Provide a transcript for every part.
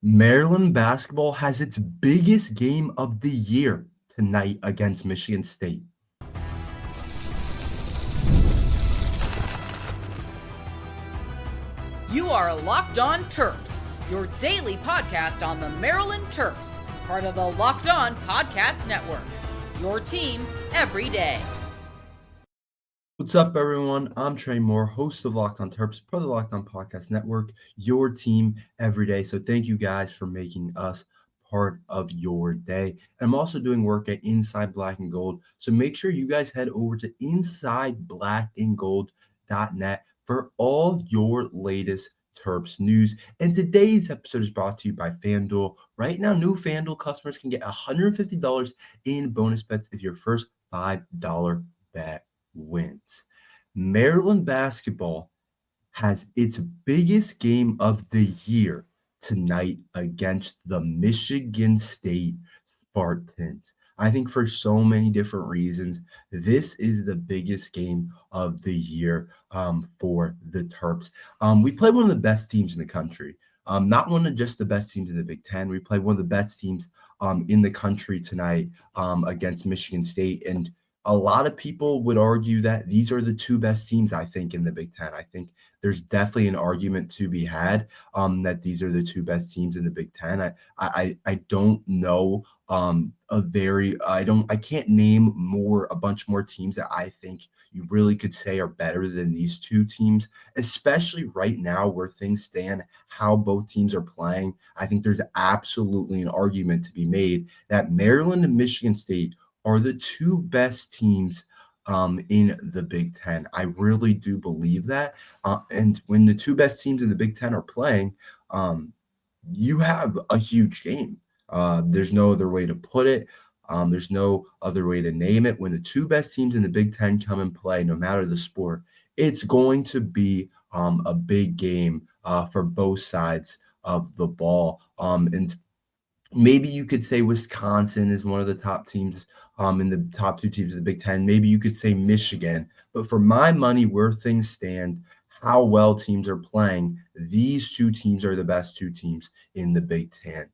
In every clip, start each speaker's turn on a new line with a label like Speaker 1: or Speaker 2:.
Speaker 1: Maryland basketball has its biggest game of the year tonight against Michigan State.
Speaker 2: You are Locked On Terps, your daily podcast on the Maryland Terps, part of the Locked On Podcast Network. Your team every day.
Speaker 1: What's up, everyone? I'm Tre Moore, host of Locked On Terps, part of the Locked On Podcast Network, your team every day. So thank you guys for making us part of your day. And I'm also doing work at Inside Black and Gold. So make sure you guys head over to insideblackandgold.net for all your latest Terps news. And today's episode is brought to you by FanDuel. Right now, new FanDuel customers can get $150 in bonus bets if your first $5 bet wins. Maryland basketball has its biggest game of the year tonight against the Michigan State Spartans. I think for so many different reasons, this is the biggest game of the year for the Terps. We play one of the best teams in the country. Not one of just the best teams in the Big Ten. We play one of the best teams in the country tonight against Michigan State. And a lot of people would argue that these are the two best teams, I think, in the Big Ten. I think there's definitely an argument to be had that these are the two best teams in the Big Ten. I don't know I can't name a bunch more teams that I think you really could say are better than these two teams, especially right now where things stand, how both teams are playing. I think there's absolutely an argument to be made that Maryland and Michigan State are the two best teams in the Big Ten. I really do believe that. And when the two best teams in the Big Ten are playing, you have a huge game. There's no other way to put it. There's no other way to name it. When the two best teams in the Big Ten come and play, no matter the sport, it's going to be a big game for both sides of the ball. And maybe you could say Wisconsin is one of the top teams in the top two teams of the Big Ten. Maybe you could say Michigan. But for my money, where things stand, how well teams are playing, these two teams are the best two teams in the Big Ten.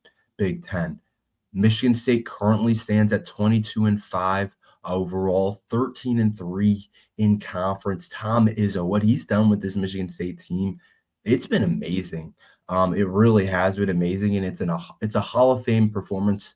Speaker 1: Michigan State currently stands at 22-5 overall, 13-3 in conference. Tom Izzo, what he's done with this Michigan State team, it's been amazing. It really has been amazing, and it's a Hall of Fame performance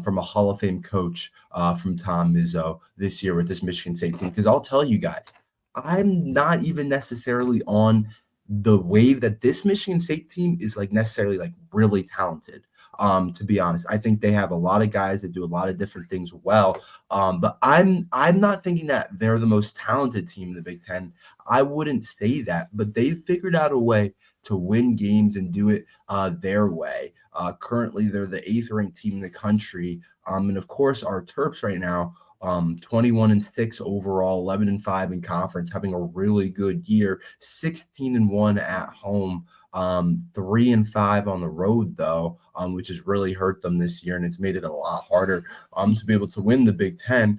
Speaker 1: from a Hall of Fame coach from Tom Izzo this year with this Michigan State team. Because I'll tell you guys, I'm not even necessarily on the wave that this Michigan State team is necessarily really talented. To be honest, I think they have a lot of guys that do a lot of different things well. But I'm not thinking that they're the most talented team in the Big Ten. I wouldn't say that, but they've figured out a way to win games and do it their way. Currently, they're the 8th ranked team in the country. And of course, our Terps right now, 21-6 overall, 11-5 in conference, having a really good year, 16-1 at home, 3-5 on the road though, which has really hurt them this year, and it's made it a lot harder to be able to win the Big Ten.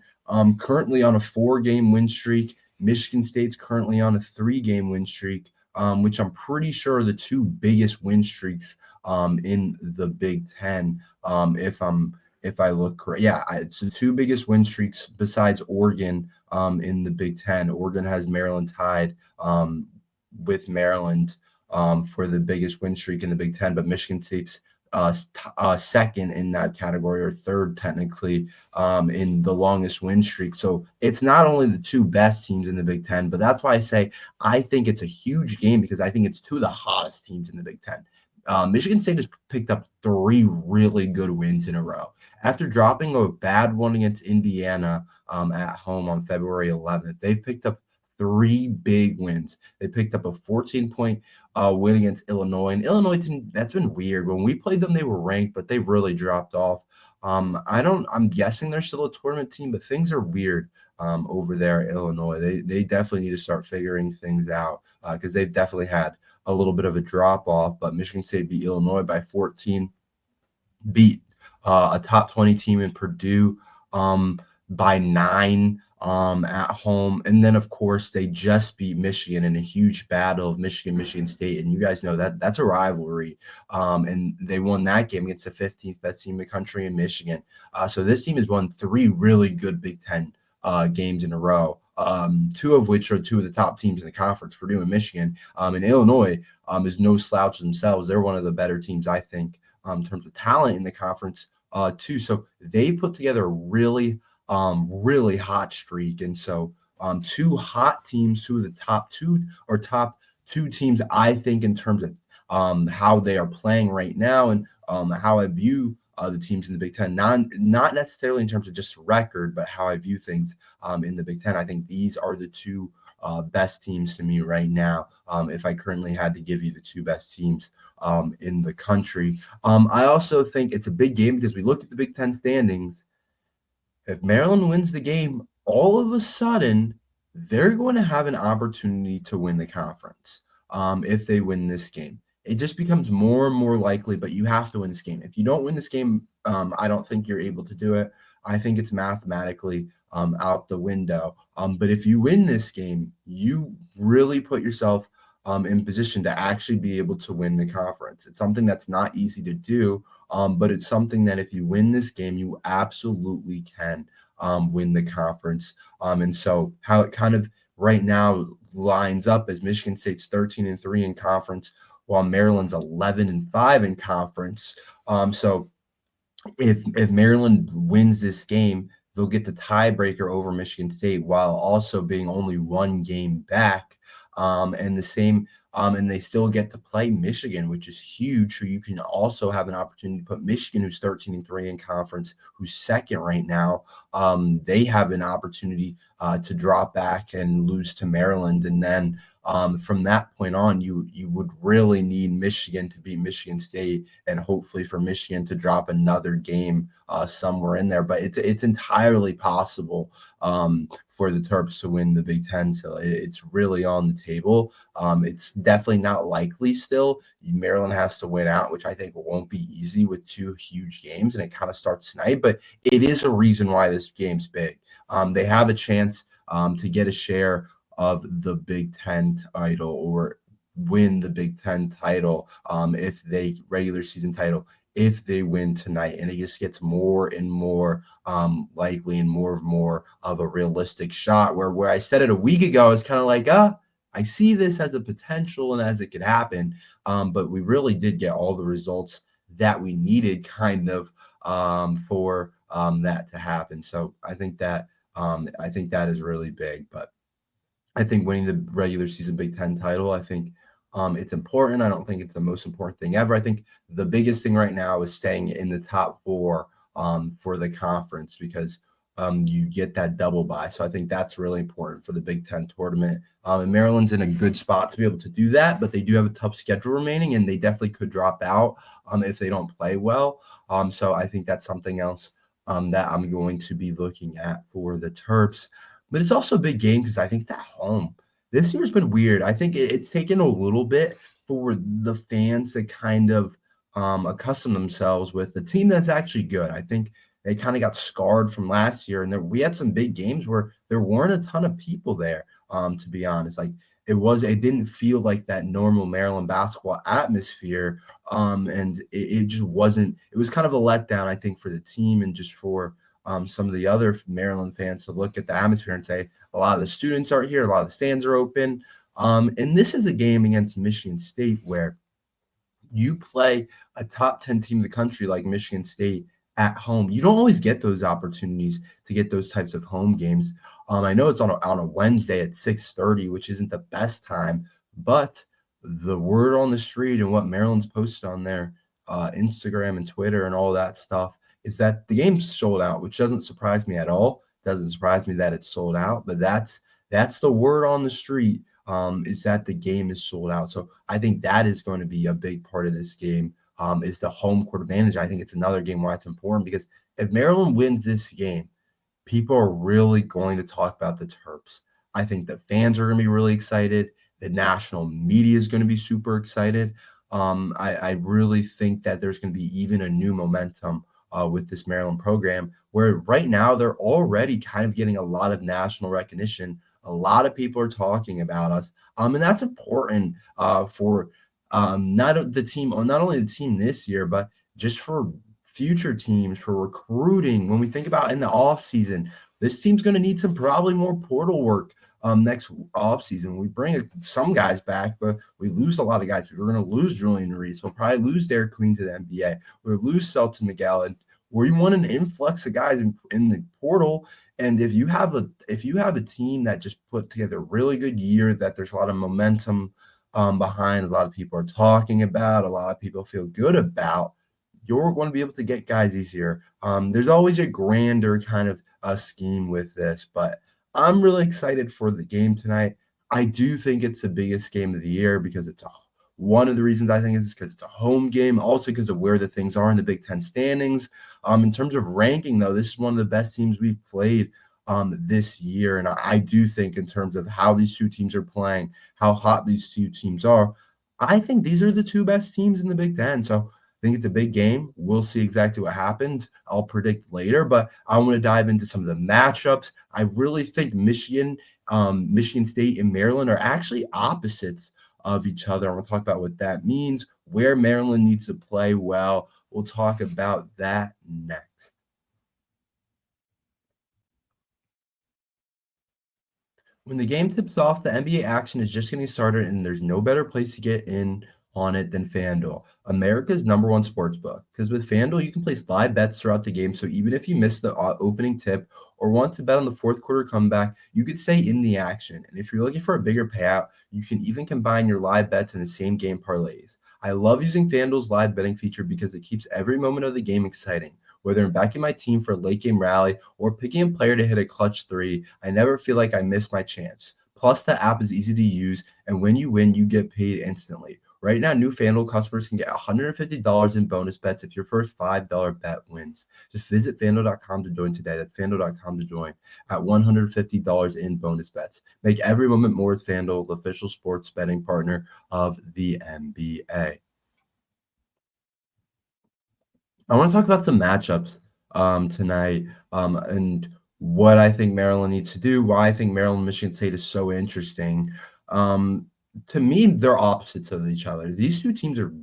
Speaker 1: Currently on a 4-game win streak. Michigan State's currently on a 3-game win streak, which I'm pretty sure are the two biggest win streaks in the Big Ten. If I look correct, it's the two biggest win streaks besides Oregon in the Big Ten. Oregon has Maryland tied with Maryland for the biggest win streak in the Big Ten, but Michigan State's second in that category, or third technically, in the longest win streak. So it's not only the two best teams in the Big Ten, but that's why I say I think it's a huge game, because I think it's two of the hottest teams in the Big Ten. Michigan State has picked up 3 really good wins in a row. After dropping a bad one against Indiana at home on February 11th, they've picked up 3 big wins. They picked up a 14-point win against Illinois. And Illinois, that's been weird. When we played them, they were ranked, but they really dropped off. I'm guessing they're still a tournament team, but things are weird over there at Illinois. They definitely need to start figuring things out because they've definitely had a little bit of a drop off. But Michigan State beat Illinois by 14, beat a top 20 team in Purdue by 9. at home. And then, of course, they just beat Michigan in a huge battle of Michigan State. And you guys know that that's a rivalry. And they won that game against the 15th best team in the country in Michigan. So this team has won 3 really good Big Ten games in a row, two of which are two of the top teams in the conference, Purdue and Michigan. And Illinois is no slouch themselves. They're one of the better teams, I think, in terms of talent in the conference, too. So they put together a really hot streak. And so two hot teams, two of the top two teams, I think, in terms of how they are playing right now and how I view the teams in the Big Ten, not necessarily in terms of just record, but how I view things in the Big Ten. I think these are the two best teams to me right now. If I currently had to give you the two best teams in the country, I also think it's a big game because we look at the Big Ten standings. If Maryland wins the game, all of a sudden they're going to have an opportunity to win the conference if they win this game. It just becomes more and more likely, but you have to win this game. If you don't win this game, I don't think you're able to do it. I think it's mathematically out the window. But if you win this game, you really put yourself in position to actually be able to win the conference. It's something that's not easy to do, but it's something that if you win this game, you absolutely can win the conference. And so how it kind of right now lines up as Michigan State's 13-3 in conference, while Maryland's 11-5 in conference. So if Maryland wins this game, they'll get the tiebreaker over Michigan State while also being only one game back. And the same, and they still get to play Michigan, which is huge. So you can also have an opportunity to put Michigan, who's 13-3 in conference, who's second right now. They have an opportunity to drop back and lose to Maryland. And then from that point on, you would really need Michigan to beat Michigan State and hopefully for Michigan to drop another game somewhere in there. But it's entirely possible for the Terps to win the Big Ten. So it's really on the table. It's definitely not likely still. Maryland has to win out, which I think won't be easy with two huge games, and it kind of starts tonight. But it is a reason why this game's big. They have a chance to get a share of the Big Ten title or win the Big Ten title if they regular season title if they win tonight, and it just gets more and more likely and more of a realistic shot where I said it a week ago, I was kind of like, I see this as a potential and as it could happen. But we really did get all the results that we needed kind of for that to happen. So I think that is really big, but I think winning the regular season Big Ten title, I think it's important. I don't think it's the most important thing ever. I think the biggest thing right now is staying in the top 4 for the conference because you get that double bye. So I think that's really important for the Big Ten tournament. And Maryland's in a good spot to be able to do that, but they do have a tough schedule remaining, and they definitely could drop out if they don't play well. So I think that's something else that I'm going to be looking at for the Terps. But it's also a big game because I think it's at home. This year's been weird. I think it's taken a little bit for the fans to kind of accustom themselves with a team that's actually good. I think they kind of got scarred from last year, and we had some big games where there weren't a ton of people there, to be honest. Like it didn't feel like that normal Maryland basketball atmosphere, and it just wasn't. It was kind of a letdown, I think, for the team and just for some of the other Maryland fans to look at the atmosphere and say, a lot of the students aren't here, a lot of the stands are open. And this is a game against Michigan State where you play a top 10 team in the country like Michigan State at home. You don't always get those opportunities to get those types of home games. I know it's on a Wednesday at 6:30, which isn't the best time, but the word on the street and what Maryland's posted on their Instagram and Twitter and all that stuff is that the game's sold out, which doesn't surprise me at all. Doesn't surprise me that it's sold out, but that's the word on the street is that the game is sold out. So I think that is going to be a big part of this game is the home court advantage. I think it's another game why it's important because if Maryland wins this game, people are really going to talk about the Terps. I think the fans are going to be really excited. The national media is going to be super excited. I really think that there's going to be even a new momentum with this Maryland program, where right now they're already kind of getting a lot of national recognition. A lot of people are talking about us, and that's important for not only the team this year, but just for future teams, for recruiting. When we think about in the off season, this team's going to need some probably more portal work next offseason. We bring some guys back, but we lose a lot of guys. We're going to lose Julian Reese. We'll probably lose Derek Queen to the NBA. We'll lose Selton Miguel. And we want an influx of guys in the portal. And if you have a team that just put together a really good year, that there's a lot of momentum behind, a lot of people are talking about, a lot of people feel good about, you're going to be able to get guys easier. There's always a grander kind of scheme with this, but I'm really excited for the game tonight. I do think it's the biggest game of the year because one of the reasons I think is because it's a home game, also because of where the things are in the Big Ten standings. In terms of ranking, though, this is one of the best teams we've played this year. And I do think in terms of how these two teams are playing, how hot these two teams are, I think these are the two best teams in the Big Ten. So I think it's a big game. We'll see exactly what happens. I'll predict later, but I want to dive into some of the matchups. I really think Michigan State, and Maryland are actually opposites of each other. I'm going to talk about what that means, where Maryland needs to play well. We'll talk about that next. When the game tips off, the NBA action is just getting started, and there's no better place to get in on it than FanDuel, America's #1 sports book. Because with FanDuel, you can place live bets throughout the game. So even if you miss the opening tip or want to bet on the fourth quarter comeback, you could stay in the action. And if you're looking for a bigger payout, you can even combine your live bets in the same game parlays. I love using FanDuel's live betting feature because it keeps every moment of the game exciting. Whether I'm backing my team for a late game rally or picking a player to hit a clutch three, I never feel like I missed my chance. Plus, the app is easy to use, and when you win, you get paid instantly. Right now, new FanDuel customers can get $150 in bonus bets if your first $5 bet wins. Just visit FanDuel.com to join today. That's FanDuel.com to join at $150 in bonus bets. Make every moment more with FanDuel, the official sports betting partner of the NBA. I want to talk about some matchups tonight and what I think Maryland needs to do, why I think Maryland Michigan State is so interesting. To me, they're opposites of each other. These two teams are,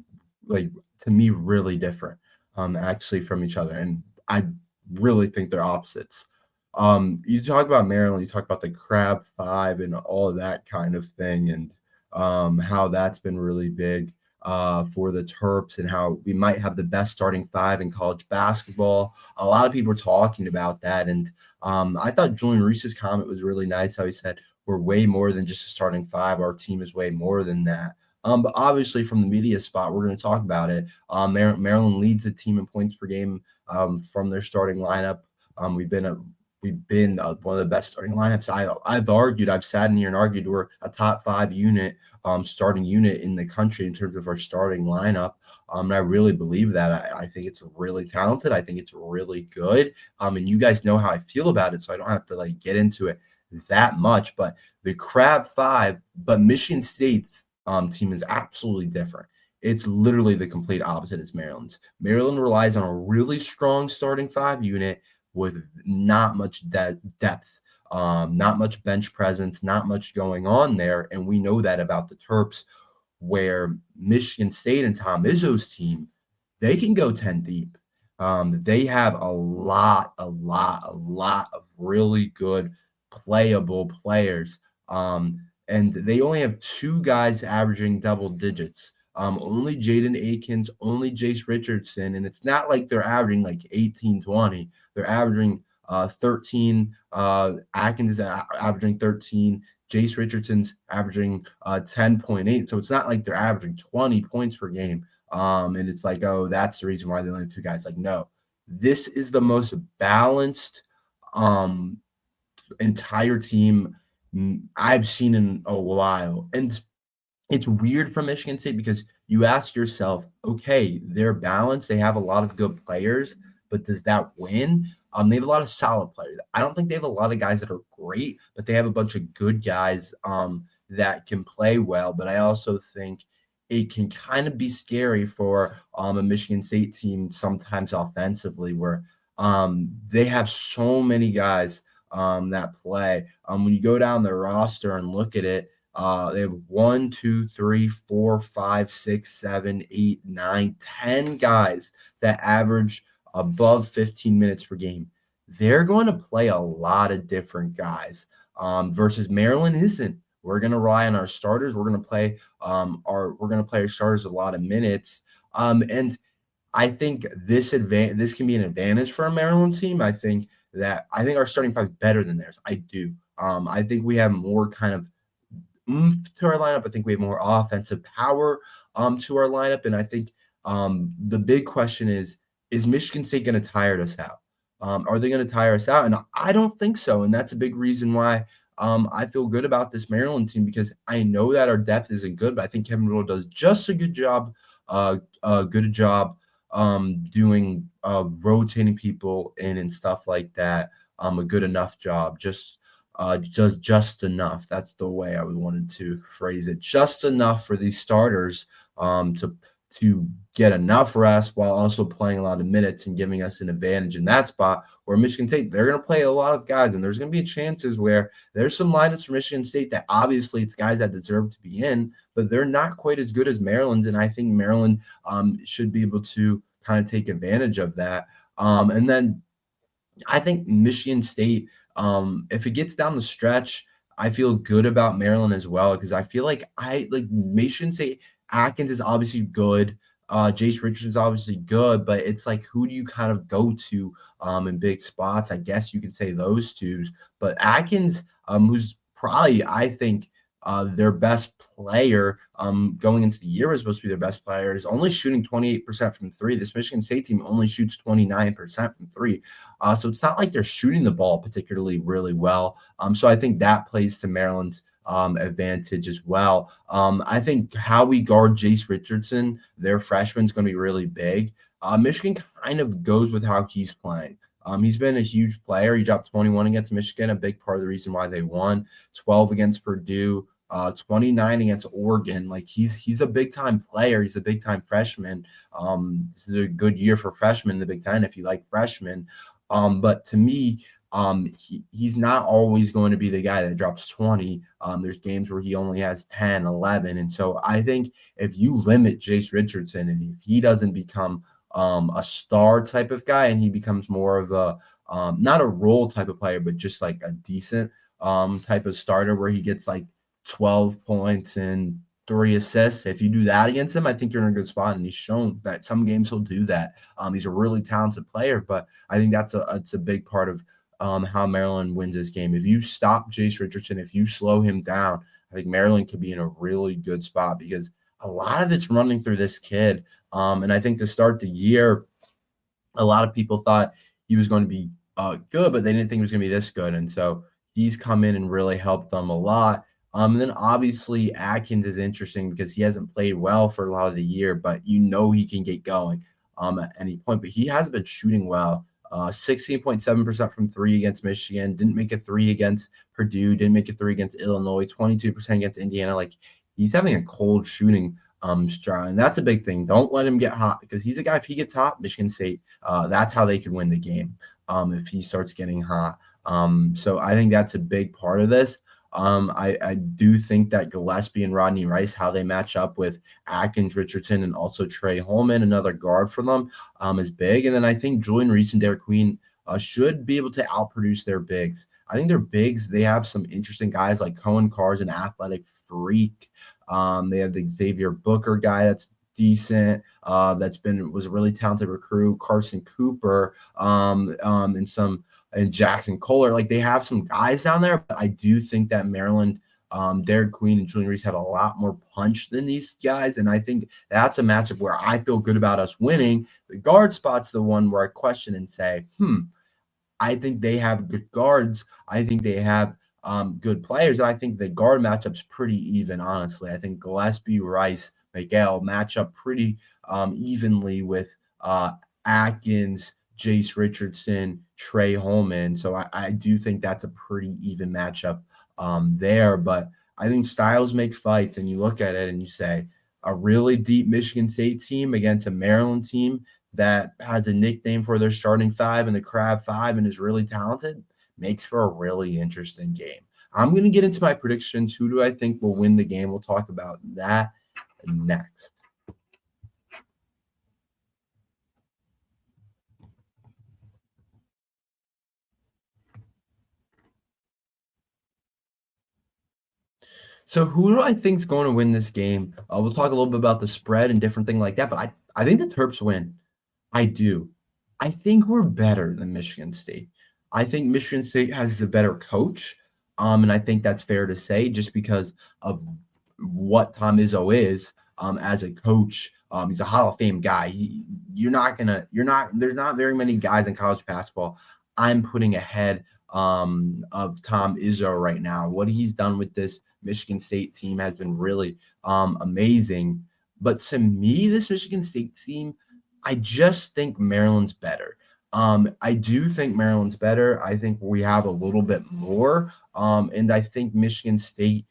Speaker 1: like, to me, really different, actually, from each other. And I really think they're opposites. You talk about Maryland, you talk about the Crab Five and all of that kind of thing, and how that's been really big for the Terps, and how we might have the best starting five in college basketball. A lot of people are talking about that. And I thought Julian Reese's comment was really nice, how he said, we're way more than just a starting five. Our team is way more than that. But obviously, from the media spot, we're going to talk about it. Maryland leads the team in points per game from their starting lineup. We've been one of the best starting lineups. I've sat in here and argued we're a top 5 unit, starting unit in the country in terms of our starting lineup. And I really believe that. I think it's really talented. I think it's really good. And you guys know how I feel about it, so I don't have to get into it that much. But the Crab Five, but Michigan State's team is absolutely different. It's literally the complete opposite as Maryland's. Maryland relies on a really strong starting 5 unit with not much depth, not much bench presence, not much going on there. And we know that about the Terps, where Michigan State and Tom Izzo's team, they can go 10 deep. They have a lot of really good playable players. And they only have 2 guys averaging double digits. Only Jaden Akins, only Jace Richardson. And it's not like they're averaging 18, 20. They're averaging 13. Atkins is averaging 13. Jace Richardson's averaging 10.8. So it's not like they're averaging 20 points per game. And it's oh, that's the reason why they only have 2 guys. No, this is the most balanced entire team I've seen in a while. And it's weird from Michigan State because you ask yourself, okay, they're balanced. They have a lot of good players, but does that win? They have a lot of solid players. I don't think they have a lot of guys that are great, but they have a bunch of good guys that can play well. But I also think it can kind of be scary for a Michigan State team sometimes offensively, where they have so many guys that play. When you go down the roster and look at it, they have 1, 2, 3, 4, 5, 6, 7, 8, 9, 10 guys that average above 15 minutes per game. They're going to play a lot of different guys versus Maryland isn't. We're going to rely on our starters. We're going to play our starters a lot of minutes. And I think this can be an advantage for a Maryland team. I think our starting five is better than theirs. I do. I think we have more kind of oomph to our lineup. I think we have more offensive power to our lineup. And I think the big question is Michigan State going to tire us out? Are they going to tire us out? And I don't think so. And that's a big reason why I feel good about this Maryland team, because I know that our depth isn't good, but I think Kevin Rule does just a good job doing rotating people in and stuff like that. A good enough job, just enough. That's the way I would wanted to phrase it. Just enough for these starters to get enough rest while also playing a lot of minutes and giving us an advantage in that spot. Where Michigan State, they're going to play a lot of guys, and there's going to be chances where there's some lineups for Michigan State that obviously it's guys that deserve to be in, but they're not quite as good as Maryland's, and I think Maryland should be able to kind of take advantage of that. And then I think Michigan State, if it gets down the stretch, I feel good about Maryland as well, because I feel like Michigan State. Atkins is obviously good. Jace Richardson's obviously good, but it's like, who do you kind of go to in big spots? I guess you can say those two. But Atkins, who's probably, I think, their best player going into the year, was supposed to be their best player, is only shooting 28% from three. This Michigan State team only shoots 29% from three. So it's not like they're shooting the ball particularly really well. So I think that plays to Maryland's advantage as well. I think how we guard Jace Richardson, their freshman, is going to be really big. Michigan kind of goes with how he's playing. He's been a huge player. He dropped 21 against Michigan, a big part of the reason why they won. 12 against Purdue, 29 against Oregon. Like, he's a big time player. He's a big time freshman. This is a good year for freshmen in the Big Ten if you like freshmen. But to me, he's not always going to be the guy that drops 20. There's games where he only has 10, 11. And so I think if you limit Jace Richardson, and if he doesn't become a star type of guy, and he becomes more of a not a role type of player, but just like a decent type of starter where he gets like 12 points and 3 assists. If you do that against him, I think you're in a good spot. And he's shown that some games he'll do that. He's a really talented player, but I think it's a big part of how Maryland wins this game. If you stop Jace Richardson, if you slow him down, I think Maryland could be in a really good spot, because a lot of it's running through this kid. And I think to start the year, a lot of people thought he was going to be good, but they didn't think he was going to be this good. And so he's come in and really helped them a lot. And then obviously Atkins is interesting because he hasn't played well for a lot of the year, but he can get going at any point. But he has been shooting well. 16.7% from three against Michigan, didn't make a three against Purdue, didn't make a three against Illinois, 22% against Indiana. Like, he's having a cold shooting stride, and that's a big thing. Don't let him get hot, because he's a guy, if he gets hot, Michigan State, that's how they could win the game if he starts getting hot. So I think that's a big part of this. I do think that Gillespie and Rodney Rice, how they match up with Atkins, Richardson, and also Trey Holman, another guard for them, is big. And then I think Julian Reese and Derek Queen should be able to outproduce their bigs. I think their bigs, they have some interesting guys like Cohen Carr's an athletic freak. They have the Xavier Booker guy that's decent, was a really talented recruit, Carson Cooper, and Jackson Kohler. Like, they have some guys down there, but I do think that Maryland, Derek Queen and Julian Reese have a lot more punch than these guys, and I think that's a matchup where I feel good about us winning. The guard spot's the one where I question and say, I think they have good guards. I think they have good players. I think the guard matchup's pretty even, honestly. I think Gillespie, Rice, Miguel match up pretty evenly with Atkins, Jace Richardson, Trey Holman. So I do think that's a pretty even matchup there. But I think styles make fights, and you look at it and you say, a really deep Michigan State team against a Maryland team that has a nickname for their starting five and the Crab Five and is really talented, makes for a really interesting game. I'm going to get into my predictions. Who do I think will win the game? We'll talk about that next. So who do I think is going to win this game? We'll talk a little bit about the spread and different thing like that, but I think the Terps win. I do. I think we're better than Michigan State. I think Michigan State has a better coach, and I think that's fair to say just because of what Tom Izzo is as a coach. He's a Hall of Fame guy. There's not very many guys in college basketball I'm putting ahead of Tom Izzo right now. What he's done with this Michigan State team has been really amazing. But to me, this Michigan State team, I just think Maryland's better. I do think Maryland's better. I think we have a little bit more. And I think Michigan State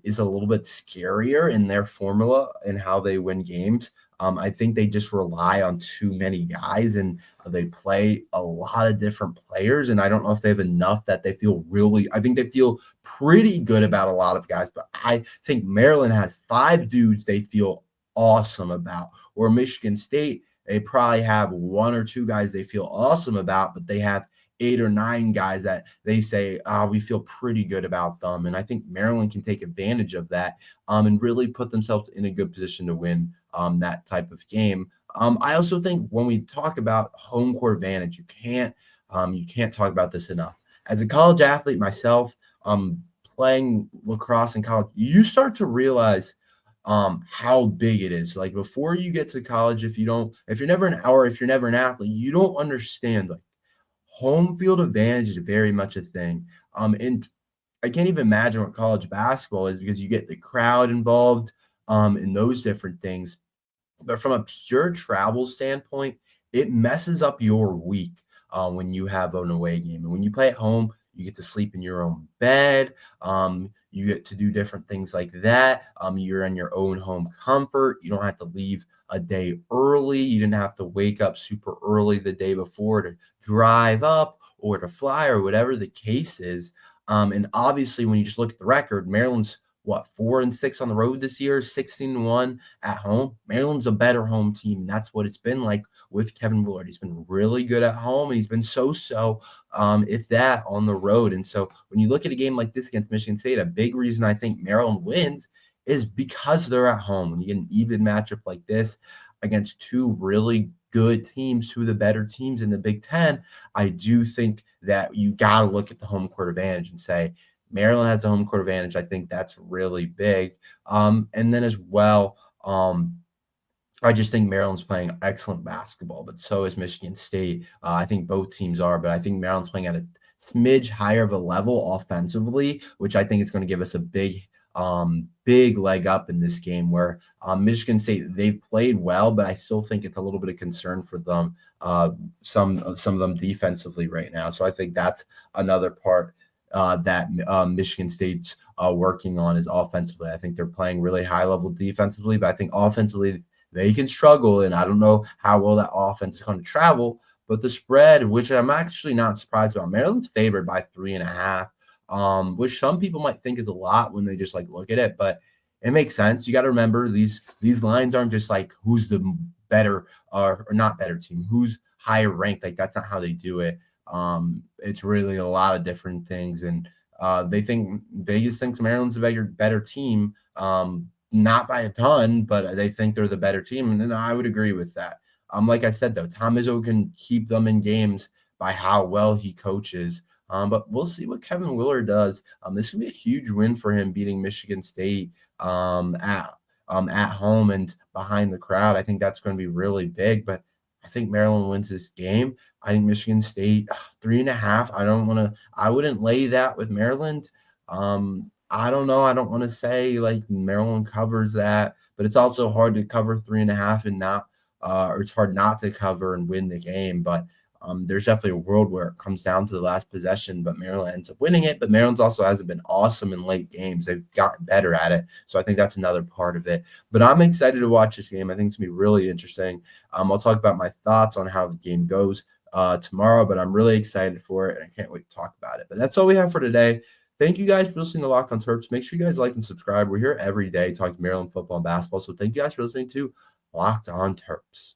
Speaker 1: is a little bit scarier in their formula and how they win games. I think they just rely on too many guys and they play a lot of different players. And I don't know if they have enough that they feel I think they feel pretty good about a lot of guys, but I think Maryland has 5 dudes they feel awesome about, or Michigan State, they probably have 1 or 2 guys they feel awesome about, but they have 8 or 9 guys that they say, we feel pretty good about them. And I think Maryland can take advantage of that and really put themselves in a good position to win that type of game. I also think when we talk about home court advantage, you can't talk about this enough. As a college athlete myself, playing lacrosse in college, you start to realize how big it is. Like before you get to college, if you're never an athlete, you don't understand like home field advantage is very much a thing. And I can't even imagine what college basketball is because you get the crowd involved in those different things. But from a pure travel standpoint, it messes up your week when you have an away game. And when you play at home, you get to sleep in your own bed. You get to do different things like that. You're in your own home comfort. You don't have to leave a day early. You didn't have to wake up super early the day before to drive up or to fly or whatever the case is. And obviously, when you just look at the record, Maryland's 4-6 on the road this year, 16-1 at home. Maryland's a better home team. And that's what it's been like with Kevin Willard. He's been really good at home, and he's been so, if that, on the road. And so when you look at a game like this against Michigan State, a big reason I think Maryland wins is because they're at home. When you get an even matchup like this against 2 really good teams, 2 of the better teams in the Big Ten, I do think that you got to look at the home court advantage and say, Maryland has a home court advantage. I think that's really big. And then as well, I just think Maryland's playing excellent basketball, but so is Michigan State. I think both teams are, but I think Maryland's playing at a smidge higher of a level offensively, which I think is going to give us a big leg up in this game where Michigan State, they've played well, but I still think it's a little bit of concern for them, some of them defensively right now. So I think that's another part that Michigan State's working on is offensively. I think they're playing really high level defensively, but I think offensively they can struggle. And I don't know how well that offense is going to travel, but the spread, which I'm actually not surprised about, Maryland's favored by 3.5, which some people might think is a lot when they just like look at it, but it makes sense. You got to remember these lines aren't just like who's the better or not better team, who's higher ranked. Like that's not how they do it. It's really a lot of different things, and Vegas thinks Maryland's a better team, not by a ton, but they think they're the better team, and I would agree with that. Like I said though, Tom Izzo can keep them in games by how well he coaches, but we'll see what Kevin Willard does. This is gonna be a huge win for him, beating Michigan State at home and behind the crowd. I think that's going to be really big, but I think Maryland wins this game. I think Michigan State 3.5. I wouldn't lay that with Maryland. I don't know. I don't want to say like Maryland covers that, but it's also hard to cover 3.5 and not, or it's hard not to cover and win the game. But There's definitely a world where it comes down to the last possession, but Maryland ends up winning it. But Maryland's also hasn't been awesome in late games. They've gotten better at it. So I think that's another part of it. But I'm excited to watch this game. I think it's going to be really interesting. I'll talk about my thoughts on how the game goes tomorrow, but I'm really excited for it, and I can't wait to talk about it. But that's all we have for today. Thank you guys for listening to Locked on Terps. Make sure you guys like and subscribe. We're here every day talking Maryland football and basketball. So thank you guys for listening to Locked on Terps.